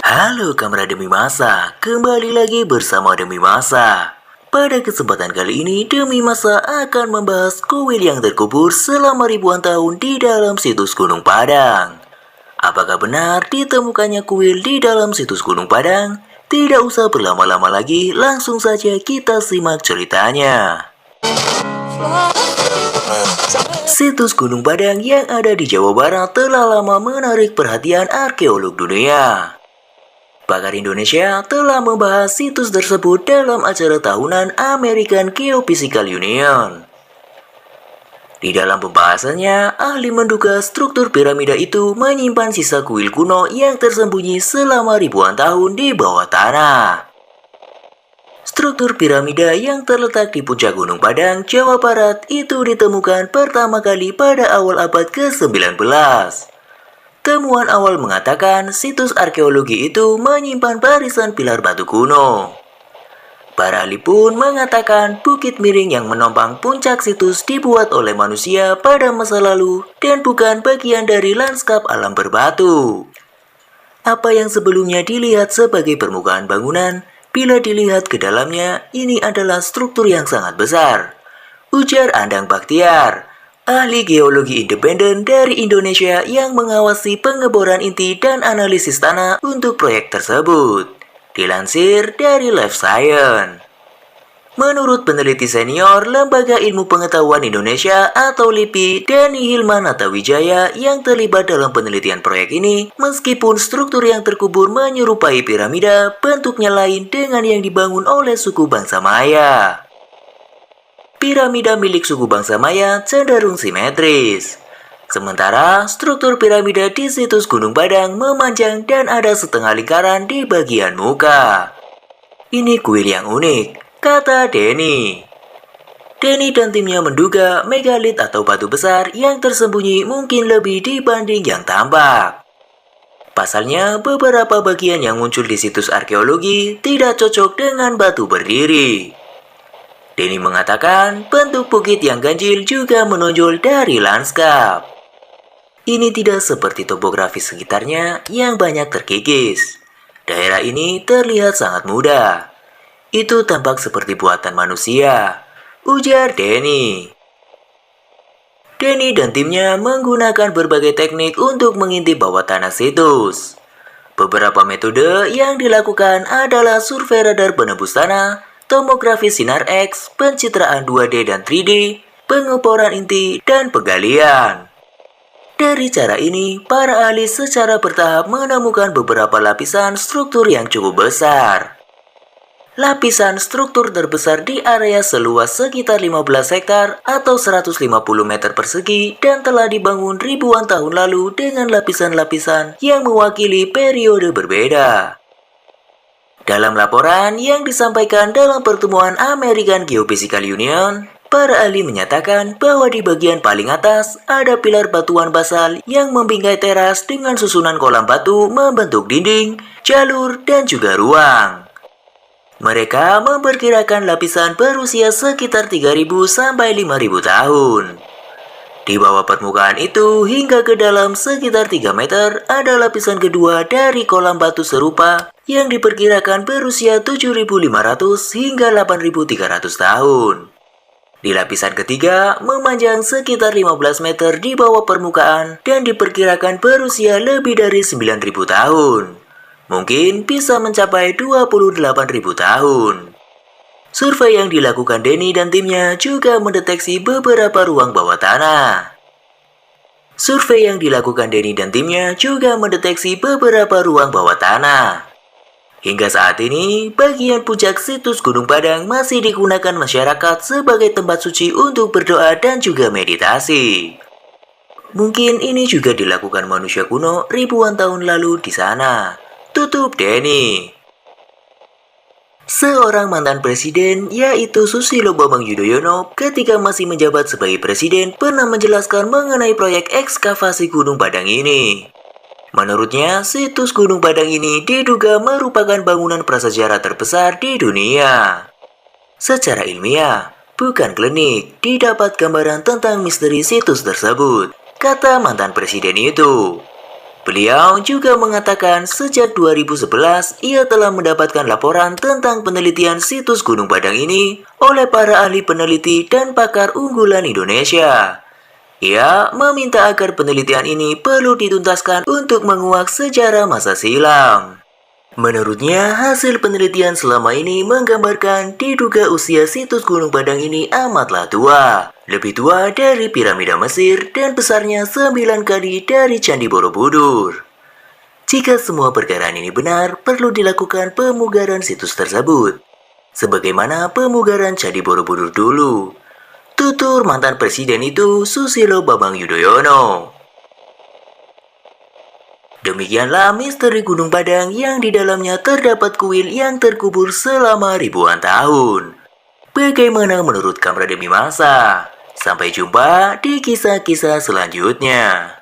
Halo kamarada Demi Masa, kembali lagi bersama Demi Masa. Pada kesempatan kali ini, Demi Masa akan membahas kuil yang terkubur selama ribuan tahun di dalam situs Gunung Padang. Apakah benar ditemukannya kuil di dalam situs Gunung Padang? Tidak usah berlama-lama lagi, langsung saja kita simak ceritanya. Situs Gunung Padang yang ada di Jawa Barat telah lama menarik perhatian arkeolog dunia. Pakar Indonesia telah membahas situs tersebut dalam acara tahunan American Geophysical Union. Di dalam pembahasannya, ahli menduga struktur piramida itu menyimpan sisa kuil kuno yang tersembunyi selama ribuan tahun di bawah tanah. Struktur piramida yang terletak di puncak Gunung Padang, Jawa Barat itu ditemukan pertama kali pada awal abad ke-19. Temuan awal mengatakan situs arkeologi itu menyimpan barisan pilar batu kuno. Para ahli pun mengatakan bukit miring yang menopang puncak situs dibuat oleh manusia pada masa lalu dan bukan bagian dari lanskap alam berbatu. Apa yang sebelumnya dilihat sebagai permukaan bangunan, bila dilihat ke dalamnya, ini adalah struktur yang sangat besar, ujar Andang Baktiar, ahli geologi independen dari Indonesia yang mengawasi pengeboran inti dan analisis tanah untuk proyek tersebut. Dilansir dari Life Science. Menurut peneliti senior Lembaga Ilmu Pengetahuan Indonesia atau LIPI, Denny Hilman Natawijaya yang terlibat dalam penelitian proyek ini, meskipun struktur yang terkubur menyerupai piramida, bentuknya lain dengan yang dibangun oleh suku bangsa Maya. Piramida milik suku bangsa Maya cenderung simetris. Sementara struktur piramida di situs Gunung Padang memanjang dan ada setengah lingkaran di bagian muka. Ini kuil yang unik, kata Denny. Denny dan timnya menduga megalit atau batu besar yang tersembunyi mungkin lebih dibanding yang tampak. Pasalnya, beberapa bagian yang muncul di situs arkeologi tidak cocok dengan batu berdiri. Denny mengatakan bentuk bukit yang ganjil juga menonjol dari lanskap. Ini tidak seperti topografi sekitarnya yang banyak terkikis. Daerah ini terlihat sangat mudah. Itu tampak seperti buatan manusia, ujar Denny. Denny dan timnya menggunakan berbagai teknik untuk mengintip bawah tanah situs. Beberapa metode yang dilakukan adalah survei radar penembus tanah, tomografi sinar X, pencitraan 2D dan 3D, pengeboran inti, dan penggalian. Dari cara ini, para ahli secara bertahap menemukan beberapa lapisan struktur yang cukup besar. Lapisan struktur terbesar di area seluas sekitar 15 hektar atau 150 meter persegi dan telah dibangun ribuan tahun lalu dengan lapisan-lapisan yang mewakili periode berbeda. Dalam laporan yang disampaikan dalam pertemuan American Geophysical Union, para ahli menyatakan bahwa di bagian paling atas ada pilar batuan basal yang membingkai teras dengan susunan kolam batu membentuk dinding, jalur, dan juga ruang. Mereka memperkirakan lapisan berusia sekitar 3.000 sampai 5.000 tahun. Di bawah permukaan itu hingga ke dalam sekitar 3 meter ada lapisan kedua dari kolam batu serupa yang diperkirakan berusia 7.500 hingga 8.300 tahun. Di lapisan ketiga memanjang sekitar 15 meter di bawah permukaan dan diperkirakan berusia lebih dari 9.000 tahun. Mungkin bisa mencapai 28.000 tahun. Survei yang dilakukan Denny dan timnya juga mendeteksi beberapa ruang bawah tanah. Survei yang dilakukan Denny dan timnya juga mendeteksi beberapa ruang bawah tanah. Hingga saat ini, bagian puncak situs Gunung Padang masih digunakan masyarakat sebagai tempat suci untuk berdoa dan juga meditasi. Mungkin ini juga dilakukan manusia kuno ribuan tahun lalu di sana. Tutup Denny. Seorang mantan presiden, yaitu Susilo Bambang Yudhoyono, ketika masih menjabat sebagai presiden, pernah menjelaskan mengenai proyek ekskavasi Gunung Padang ini. Menurutnya, situs Gunung Padang ini diduga merupakan bangunan prasejarah terbesar di dunia. Secara ilmiah, bukan klinik, didapat gambaran tentang misteri situs tersebut. kata mantan presiden itu. Beliau juga mengatakan sejak 2011 ia telah mendapatkan laporan tentang penelitian situs Gunung Padang ini oleh para ahli peneliti dan pakar unggulan Indonesia. Ia meminta agar penelitian ini perlu dituntaskan untuk menguak sejarah masa silam. Menurutnya, hasil penelitian selama ini menggambarkan diduga usia situs Gunung Padang ini amatlah tua. Lebih tua dari piramida Mesir dan besarnya 9 kali dari Candi Borobudur. Jika semua perkara ini benar, perlu dilakukan pemugaran situs tersebut. Sebagaimana pemugaran Candi Borobudur dulu. Tutur mantan presiden itu Susilo Bambang Yudhoyono. Demikianlah misteri Gunung Padang yang di dalamnya terdapat kuil yang terkubur selama ribuan tahun. Bagaimana menurut Kamra Demi Masa? Sampai jumpa di kisah-kisah selanjutnya.